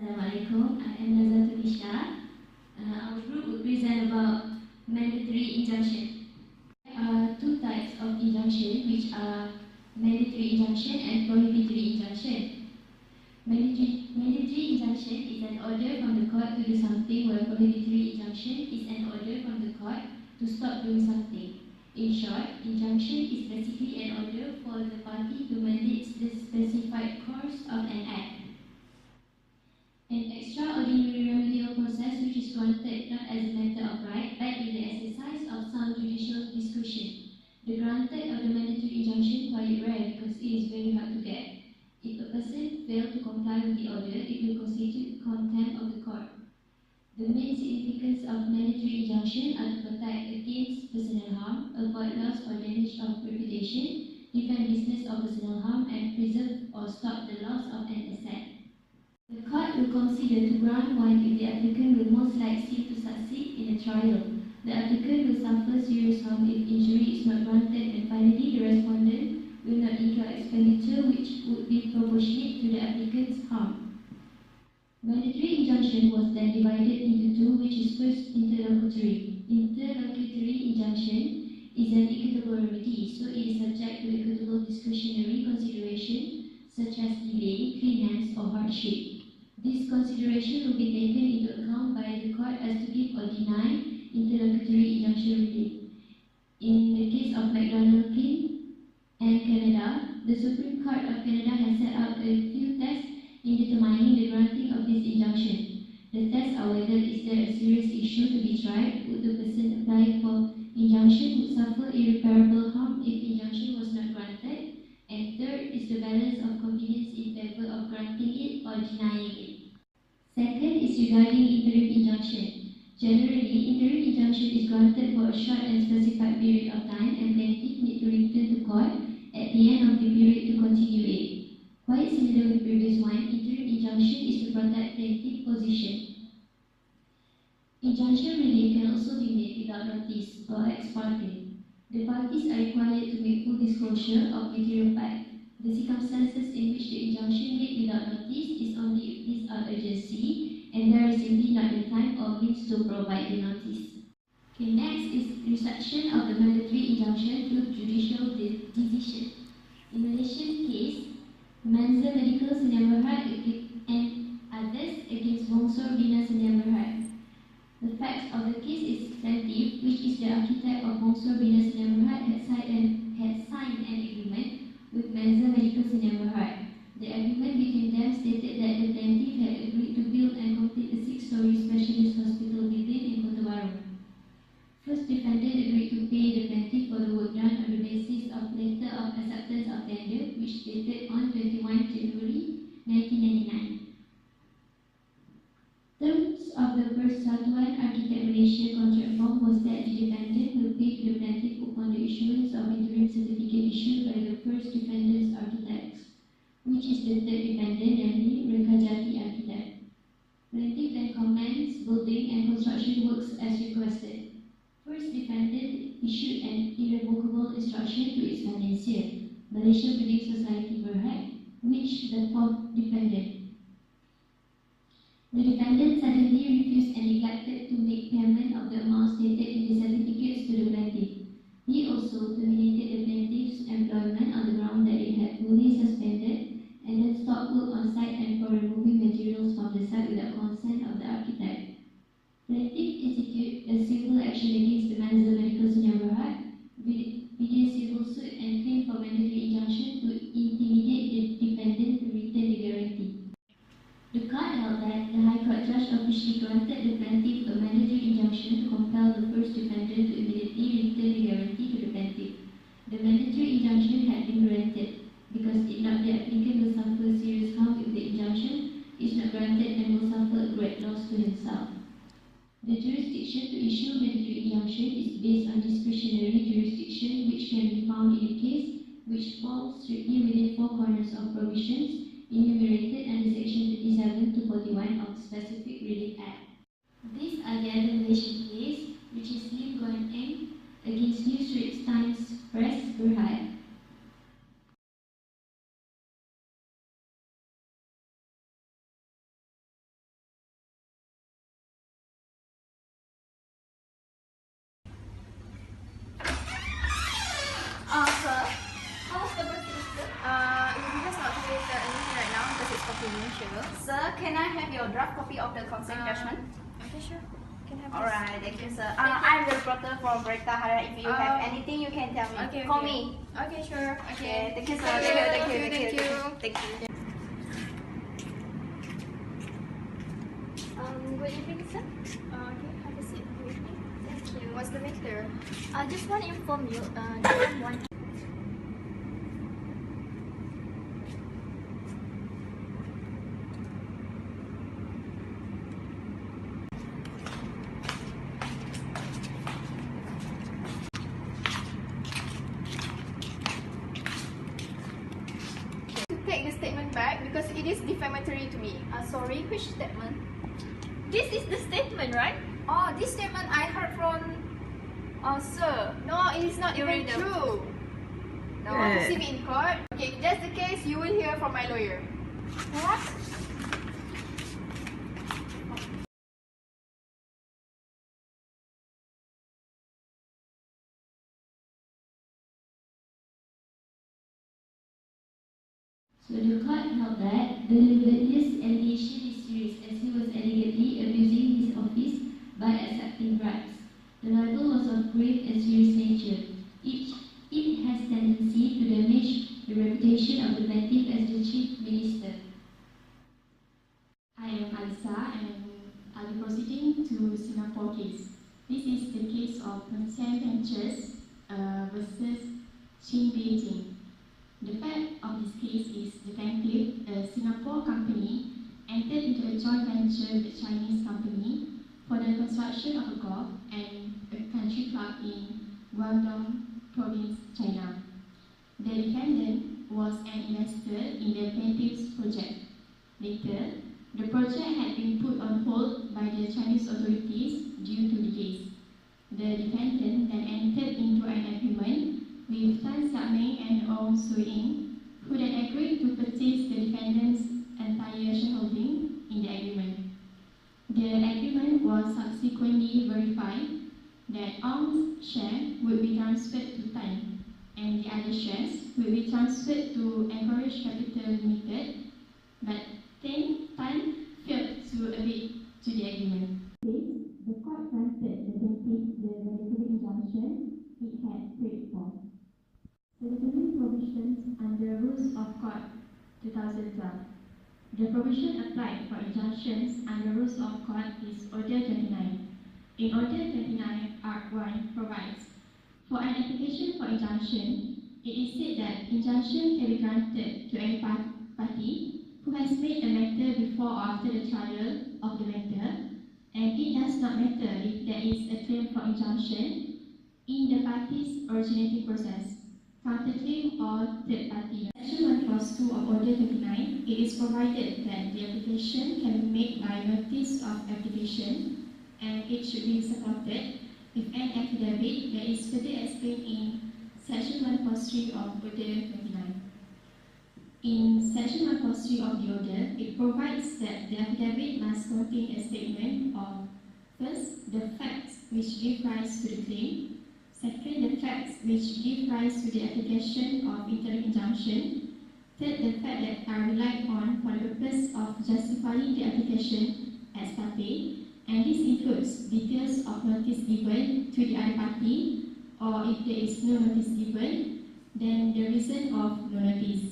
Assalamualaikum, I am Nazatul Isha. Our group will present about mandatory injunction. There are two types of injunction, which are mandatory injunction and prohibitory injunction. Mandatory injunction is an order from the court to do something, while prohibitory injunction is an order from the court to stop doing something. In short, injunction is basically an order for the party to mandate the specified course of an act. An extraordinary remedial process which is granted not as a matter of right, but in the exercise of some judicial discretion. The granted of the mandatory injunction quite rare because it is very hard to get. If a person fails to comply with the order, it will constitute contempt of the court. The main significance of mandatory injunction are to protect against personal harm, avoid loss or damage of reputation, defend business of personal harm, and preserve or stop the loss of an asset. The court will consider to grant one if the applicant will most likely to succeed in a trial. The applicant will suffer serious harm if injury is not granted, and finally the respondent will not incur expenditure which would be proportionate to the applicant's harm. Mandatory injunction was then divided into two, which is first interlocutory. Interlocutory injunction is an equitable remedy, so it is subject to equitable discretionary consideration such as delay, clean hands, or hardship. This consideration will be taken into account by the court as to give or deny interlocutory injunction relief. In the case of McDonald King and Canada, the Supreme Court of Canada has set out a few tests in determining the granting of this injunction. The tests are whether is there a serious issue to be tried, would the person applying for injunction would suffer irreparable harm if injunction was not granted, and third is the balance of convenience in favor of granting it or denying it. Second is regarding interim injunction. Generally, interim injunction is granted for a short and specified period of time, and plaintiff need to return to court at the end of the period to continue it. Quite similar with previous one, interim injunction is to protect plaintiff position. Injunction relief can also be made without notice or ex parte. The parties are required to make full disclosure of material fact. The circumstances in which the injunction made without notice is only if these are urgency and there is simply not the time or means to provide the notice. Okay, next is reception of the mandatory injunction through judicial decision. In Malaysian case, Manza Medical Sdn Bhd and others against Bongsor Bina Sdn Bhd. The facts of the case is plaintiff, which is the architect of Bongsor Bina Sdn Bhd, had signed an agreement with Manza Medical Sdn Bhd. The agreement between them stated that the plaintiff had agreed to build and complete a 6-story specialist hospital building in Kota Bharu. First defendant agreed to pay the plaintiff for the work done on the basis of letter of acceptance of tender, which dated on 21 January 1999. Terms of the Persatuan Architect Malaysia contract form was that the defendant will pay to the plaintiff upon the issuance of interim certificate issued by the first defendant's architects, which is the third defendant, namely Rekajati Architect. Plaintiff then commenced building and construction works as requested. First defendant issued an irrevocable instruction to its financier, Malaysia Building Society Berhad, which the fourth defendant. The defendant suddenly refused and neglected to make payment of the amount stated in the certificates to the plaintiff. He also terminated the plaintiff's employment on the ground that it had fully suspended and then stopped work on site and for removing materials from the site without consent of the architect. Plaintiff instituted a civil action against the Manza Medical Sdn Bhd, began civil suit and claimed for mandatory injunction to intimidate the defendant to return the guarantee. The court held that the High Court judge officially granted the plaintiff a mandatory injunction to compel the first defendant to immediately return the guarantee to the plaintiff. The mandatory injunction had been granted because if not, the applicant will suffer serious harm if the injunction is not granted and will suffer a great loss to himself. The jurisdiction to issue mandatory injunction is based on discretionary jurisdiction, which can be found in a case which falls strictly within four corners of provisions enumerated under Section 37 to 41 of the Specific Relief Act. These are the other Malaysian case, which is Lim Guan Eng against New Straits Times Press Berhad. signature. Sir, can I have your draft copy of the consent judgment? Okay, sure. Can have Alright, thank you, sir. I'm the reporter from Berita Hara. If you have anything, you can tell me. Okay, Call okay. me. Okay, sure. Okay, thank you, sir. Thank you. Thank you. Good evening, sir. Okay, have a seat with me. Thank you. What's the matter? I just want to inform you. There one. Take the statement back because it is defamatory to me. Sorry, which statement? This is the statement, right? Oh, this statement I heard from. Sir. No, it is not even During the- true. You want to see me in court? Okay, if that's the case, you will hear from my lawyer. What? So the court held that this allegation is serious as he was allegedly abusing his office by accepting bribes. The libel was of grave and serious nature. It has tendency to damage the reputation of the plaintiff as the chief minister. I am Alisa and I'll be proceeding to Singapore case. This is the case of Consent Ventures versus Chin Beijing. The fact of this case is the plaintiff, a Singapore company, entered into a joint venture with a Chinese company for the construction of a golf and a country club in Guangdong Province, China. The defendant was an investor in the plaintiff's project. Later, the project had been put on hold by the Chinese authorities due to the case. The defendant then entered into an agreement with Tan Xiaoming and Ong Sui-ing, who then agreed to purchase the defendant's entire shareholding in the agreement. The agreement was subsequently verified that Ong's share would be transferred to Tan, and the other shares would be transferred to Encourage Capital Limited, but Tan failed to agree to the agreement. The court granted the plaintiff the regulatory injunction it had prayed for. The determined provisions under Rules of Court 2012. The provision applied for injunctions under Rules of Court is Order 29. In Order 29, Art 1 provides, for an application for injunction, it is said that injunction can be granted to any party who has made a matter before or after the trial of the matter, and it does not matter if there is a claim for injunction in the party's originating process, counterclaim or third party. Section 1 Clause 2 of Order 29, it is provided that the application can be made by notice of application, and it should be supported with an affidavit that is further explained in Section 1 Clause 3 of Order 29. In Section 1 Clause 3 of the order, it provides that the affidavit must contain a statement of, first, the facts which give rise to the claim, second, the facts which give rise to the application of interim injunction, third, the facts that are relied on for the purpose of justifying the application ex parte, and this includes details of notice given to the other party, or if there is no notice given, then the reason of no notice.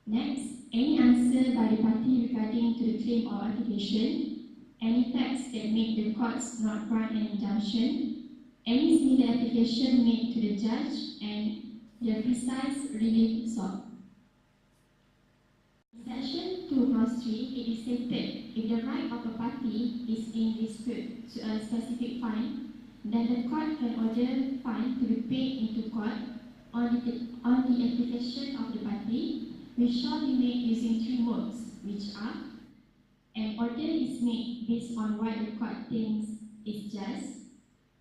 Next, any answer by the party regarding to the claim or application, any facts that make the courts not grant an injunction, any similar application made to the judge, and the precise relief sought. In Section 2 Clause 3, it is stated, if the right of a party is in dispute to a specific fine, then the court can order fine to be paid into court on the application of the party, which shall be made using three modes, which are: an order is made based on what the court thinks is just.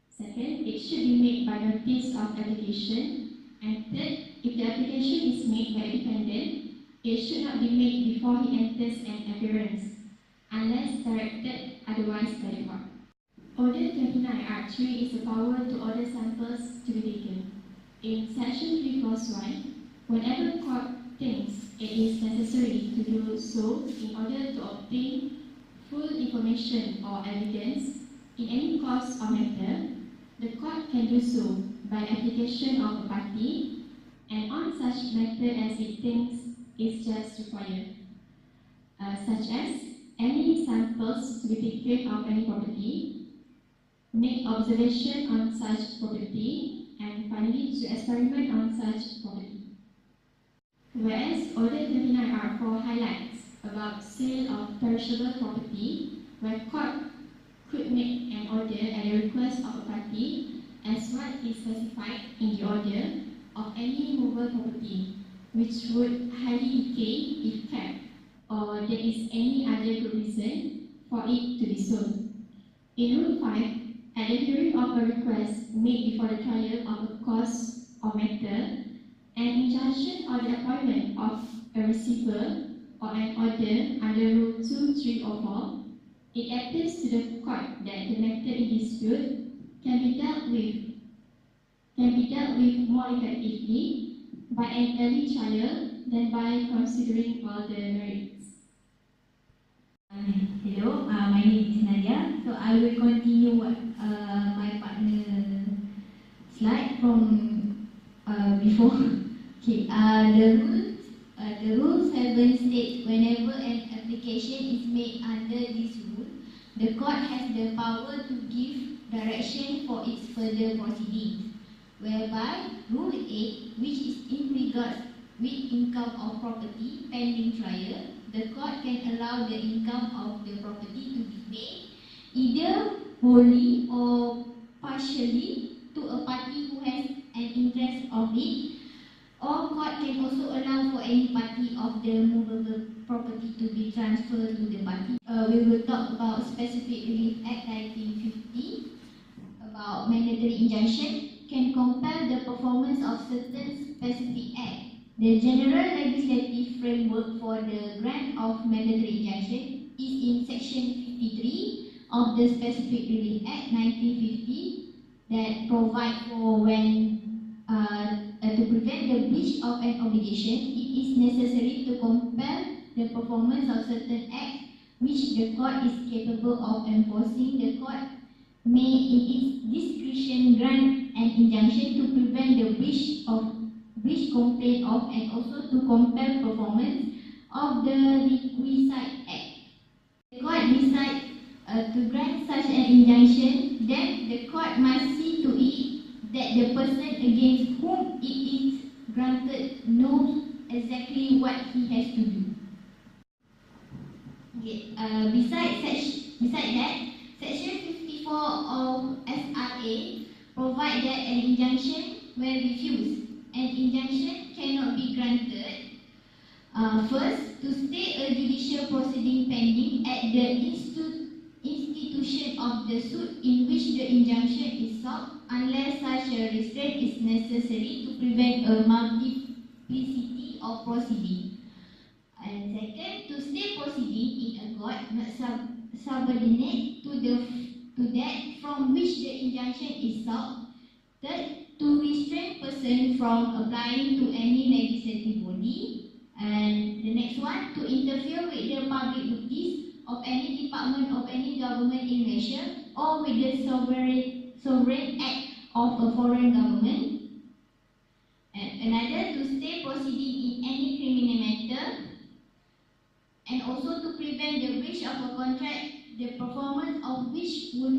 Second, it should be made by notice of application. And third, if the application is made by a defendant, it should not be made before he enters an appearance, unless directed otherwise by the court. Order 29 Art 3 is the power to order samples to be taken. In Section 3 Clause 1, whenever the court thinks it is necessary to do so in order to obtain full information or evidence in any cause or matter, the court can do so by application of a party and on such matter as it thinks is just required, such as any samples to be taken of any property, make observation on such property, and finally to experiment on such property. Whereas Order 29R4 highlights about sale of perishable property, where court could make an order at the request of a party as what is specified in the order of any movable property, which would highly decay if kept, or there is any other good reason for it to be sold. In Rule 5, at the hearing of a request made before the trial of a cause or matter, an injunction or the appointment of a receiver or an order under Rule 2, 3, or 4, it appears to the court that the matter in dispute can be dealt with more effectively by an early trial than by considering all the merits. Hello, my name is Nadia. So I will continue what my partner slide from before. Okay, the rule 7 states whenever an application is made under this rule, the court has the power to give direction for its further proceedings, whereby Rule 8, which is in regards with income of property pending trial, the court can allow the income of the property to be paid either wholly or partially to a party who has an interest of it, or court can also allow for any party of the movable property to be transferred to the party. We will talk about Specific Relief Act 1950, about mandatory injunction, can compel the performance of certain specific acts. The general legislative framework for the grant of mandatory injunction is in Section 53 of the Specific Relief Act 1950 that provide for when to prevent the breach of an obligation, it is necessary to compel the performance of certain acts which the court is capable of enforcing. The court may in its discretion grant an injunction to prevent the breach complained of and also to compel performance of the requisite act. The court decides to grant such an injunction, then the court must see to it that the person against whom it is granted knows exactly what he has to do. Okay. Besides that, Section 54 of FRA provides that an injunction, when refused, an injunction cannot be granted. First, to stay a judicial proceeding pending at the institution of the suit in which the injunction is sought, unless such a restraint is necessary to prevent a multiplicity of proceedings. And second, to stay proceeding in a court not subordinate to that from which the injunction is sought. Third, to restrain person from applying to any legislative body. And the next one, to interfere with the public duties of any department of any government in Malaysia or with the sovereign act of a foreign government. And another, to stay proceeding in any criminal matter, and also to prevent the breach of a contract, the performance of which would